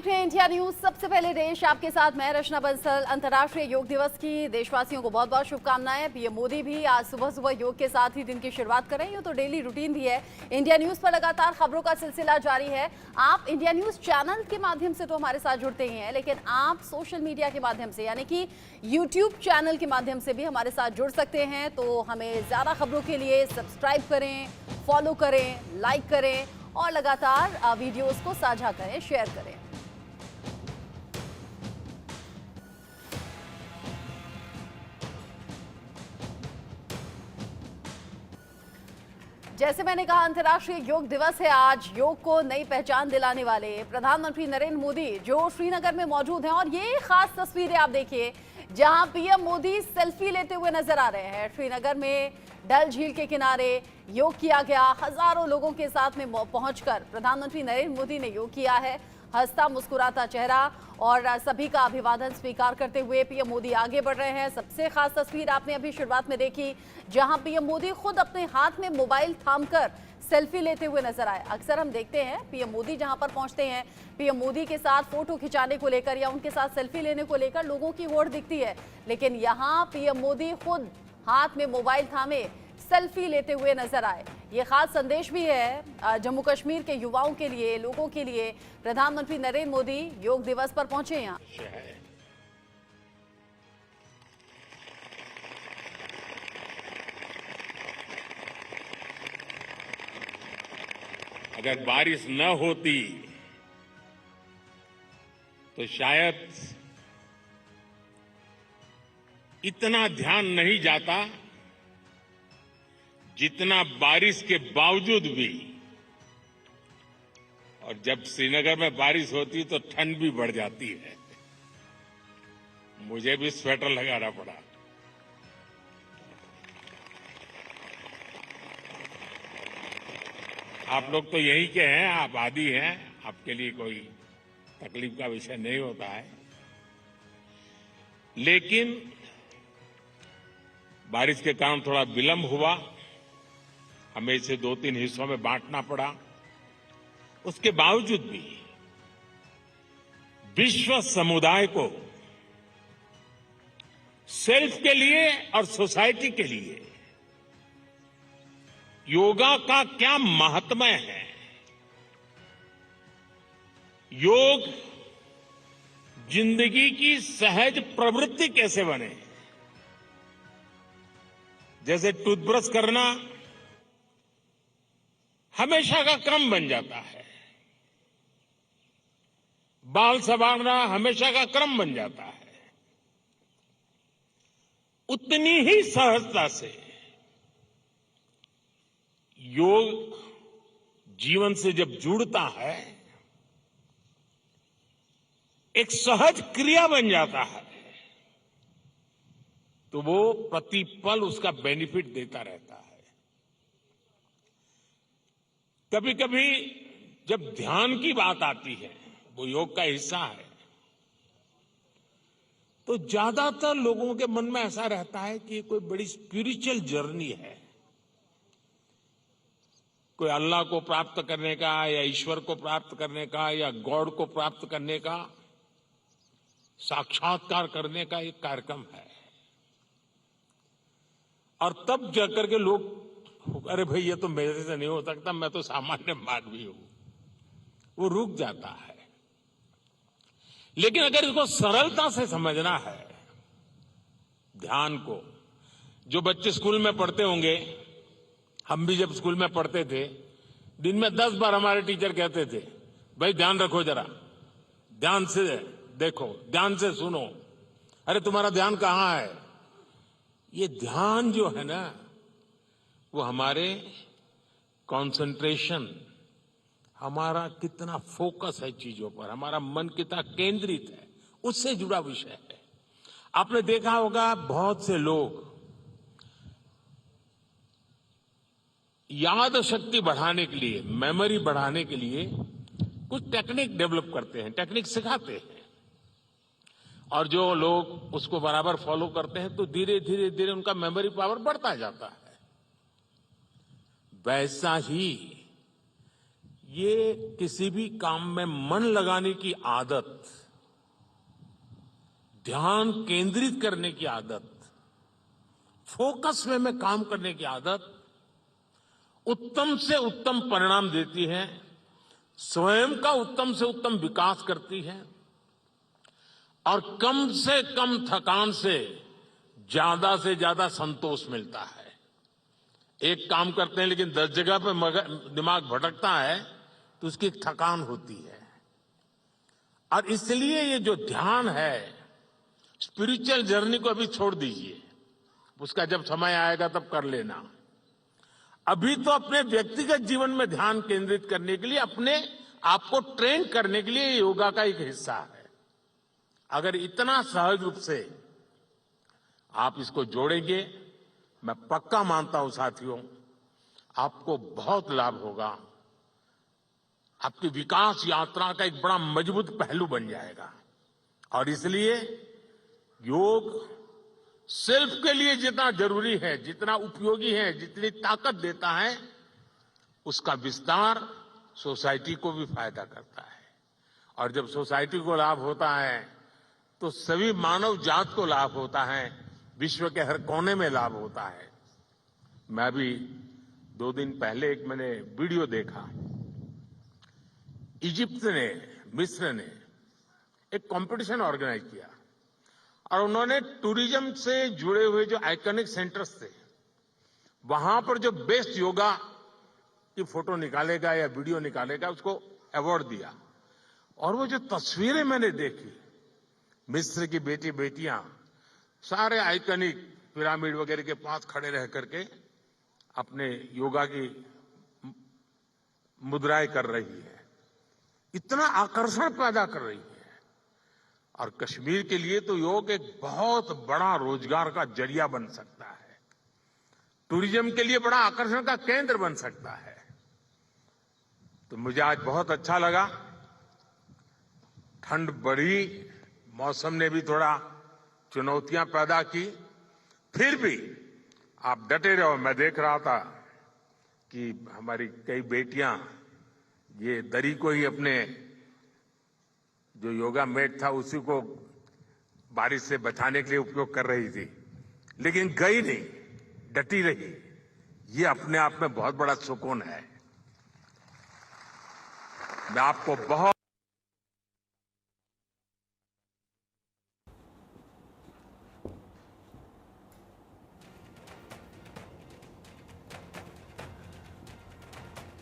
देख रहे हैं इंडिया न्यूज। सबसे पहले देश आपके साथ मैं रचना बंसल। अंतर्राष्ट्रीय योग दिवस की देशवासियों को बहुत बहुत शुभकामनाएं। पीएम मोदी भी आज सुबह सुबह योग के साथ ही दिन की शुरुआत करें। ये तो डेली रूटीन भी है। इंडिया न्यूज पर लगातार खबरों का सिलसिला जारी है। आप इंडिया न्यूज चैनल के माध्यम से तो हमारे साथ जुड़ते ही हैं, लेकिन आप सोशल मीडिया के माध्यम से यानी कि यूट्यूब चैनल के माध्यम से भी हमारे साथ जुड़ सकते हैं। तो हमें ज्यादा खबरों के लिए सब्सक्राइब करें, फॉलो करें, लाइक करें और लगातार वीडियोस को साझा करें, शेयर करें। जैसे मैंने कहा, अंतर्राष्ट्रीय योग दिवस है आज। योग को नई पहचान दिलाने वाले प्रधानमंत्री नरेंद्र मोदी जो श्रीनगर में मौजूद हैं, और ये खास तस्वीरें आप देखिए जहां पीएम मोदी सेल्फी लेते हुए नजर आ रहे हैं। श्रीनगर में डल झील के किनारे योग किया गया। हजारों लोगों के साथ में पहुंचकर प्रधानमंत्री नरेंद्र मोदी ने योग किया है। हंसता मुस्कुराता चेहरा और सभी का अभिवादन स्वीकार करते हुए पीएम मोदी आगे बढ़ रहे हैं। सबसे खास तस्वीर आपने अभी शुरुआत में देखी जहां पीएम मोदी खुद अपने हाथ में मोबाइल थामकर सेल्फी लेते हुए नजर आए। अक्सर हम देखते हैं पीएम मोदी जहां पर पहुंचते हैं, पीएम मोदी के साथ फोटो खिंचाने को लेकर या उनके साथ सेल्फी लेने को लेकर लोगों की होड़ दिखती है, लेकिन यहां पीएम मोदी खुद हाथ में मोबाइल थामे सेल्फी लेते हुए नजर आए। ये खास संदेश भी है जम्मू कश्मीर के युवाओं के लिए, लोगों के लिए। प्रधानमंत्री नरेंद्र मोदी योग दिवस पर पहुंचे यहाँ। अगर बारिश न होती तो शायद इतना ध्यान नहीं जाता जितना बारिश के बावजूद भी। और जब श्रीनगर में बारिश होती तो ठंड भी बढ़ जाती है। मुझे भी स्वेटर लगाना पड़ा। आप लोग तो यही के हैं, आप आदी हैं, आपके लिए कोई तकलीफ का विषय नहीं होता है। लेकिन बारिश के कारण थोड़ा विलंब हुआ, हमें इसे 2-3 हिस्सों में बांटना पड़ा। उसके बावजूद भी विश्व समुदाय को सेल्फ के लिए और सोसाइटी के लिए योगा का क्या महात्म्य है, योग जिंदगी की सहज प्रवृत्ति कैसे बने। जैसे टूथब्रश करना हमेशा का क्रम बन जाता है, बाल संवारना हमेशा का क्रम बन जाता है, उतनी ही सहजता से योग जीवन से जब जुड़ता है एक सहज क्रिया बन जाता है, तो वो प्रतिपल उसका बेनिफिट देता रहता है। कभी कभी जब ध्यान की बात आती है, वो योग का हिस्सा है, तो ज्यादातर लोगों के मन में ऐसा रहता है कि कोई बड़ी स्पिरिचुअल जर्नी है, कोई अल्लाह को प्राप्त करने का या ईश्वर को प्राप्त करने का या गॉड को प्राप्त करने का, साक्षात्कार करने का एक कार्यक्रम है। और तब जाकर के लोग, अरे भाई ये तो मेरे से नहीं हो सकता, मैं तो सामान्य मानवी हूं, वो रुक जाता है। लेकिन अगर इसको सरलता से समझना है, ध्यान को, जो बच्चे स्कूल में पढ़ते होंगे, हम भी जब स्कूल में पढ़ते थे, दिन में 10 बार हमारे टीचर कहते थे, भाई ध्यान रखो, जरा ध्यान से देखो, ध्यान से सुनो। अरे तुम्हारा ध्यान कहां है? ये ध्यान जो है ना, वो हमारे कंसंट्रेशन, हमारा कितना फोकस है चीजों पर, हमारा मन कितना केंद्रित है, उससे जुड़ा विषय है। आपने देखा होगा बहुत से लोग याद शक्ति बढ़ाने के लिए, मेमोरी बढ़ाने के लिए कुछ टेक्निक डेवलप करते हैं, टेक्निक सिखाते हैं, और जो लोग उसको बराबर फॉलो करते हैं तो धीरे धीरे धीरे उनका मेमोरी पावर बढ़ता जाता है। वैसा ही ये किसी भी काम में मन लगाने की आदत, ध्यान केंद्रित करने की आदत, फोकस में काम करने की आदत उत्तम से उत्तम परिणाम देती है, स्वयं का उत्तम से उत्तम विकास करती है और कम से कम थकान से ज्यादा संतोष मिलता है। एक काम करते हैं लेकिन 10 जगह पे दिमाग भटकता है तो उसकी एक थकान होती है। और इसलिए ये जो ध्यान है, स्पिरिचुअल जर्नी को अभी छोड़ दीजिए, उसका जब समय आएगा तब कर लेना। अभी तो अपने व्यक्तिगत जीवन में ध्यान केंद्रित करने के लिए, अपने आप को ट्रेन करने के लिए योगा का एक हिस्सा है। अगर इतना सहज रूप से आप इसको जोड़ेंगे, मैं पक्का मानता हूं साथियों, आपको बहुत लाभ होगा। आपकी विकास यात्रा का एक बड़ा मजबूत पहलू बन जाएगा। और इसलिए योग सेल्फ के लिए जितना जरूरी है, जितना उपयोगी है, जितनी ताकत देता है, उसका विस्तार सोसाइटी को भी फायदा करता है। और जब सोसाइटी को लाभ होता है तो सभी मानव जात को लाभ होता है, विश्व के हर कोने में लाभ होता है। मैं अभी 2 दिन पहले एक मैंने वीडियो देखा। इजिप्ट ने, मिस्र ने एक कंपटीशन ऑर्गेनाइज किया और उन्होंने टूरिज्म से जुड़े हुए जो आइकॉनिक सेंटर्स थे, वहां पर जो बेस्ट योगा की फोटो निकालेगा या वीडियो निकालेगा, उसको अवार्ड दिया। और वो जो तस्वीरें मैंने देखी, मिस्र की बेटियां सारे आइकॉनिक पिरामिड वगैरह के पास खड़े रह करके अपने योगा की मुद्राएं कर रही है, इतना आकर्षण पैदा कर रही है। और कश्मीर के लिए तो योग एक बहुत बड़ा रोजगार का जरिया बन सकता है, टूरिज्म के लिए बड़ा आकर्षण का केंद्र बन सकता है। तो मुझे आज बहुत अच्छा लगा। ठंड बढ़ी, मौसम ने भी थोड़ा चुनौतियां पैदा की, फिर भी आप डटे रहो। मैं देख रहा था कि हमारी कई बेटियां ये दरी को ही अपने जो योगा मैट था उसी को बारिश से बचाने के लिए उपयोग कर रही थी, लेकिन गई नहीं, डटी रही। ये अपने आप में बहुत बड़ा सुकून है। मैं आपको बहुत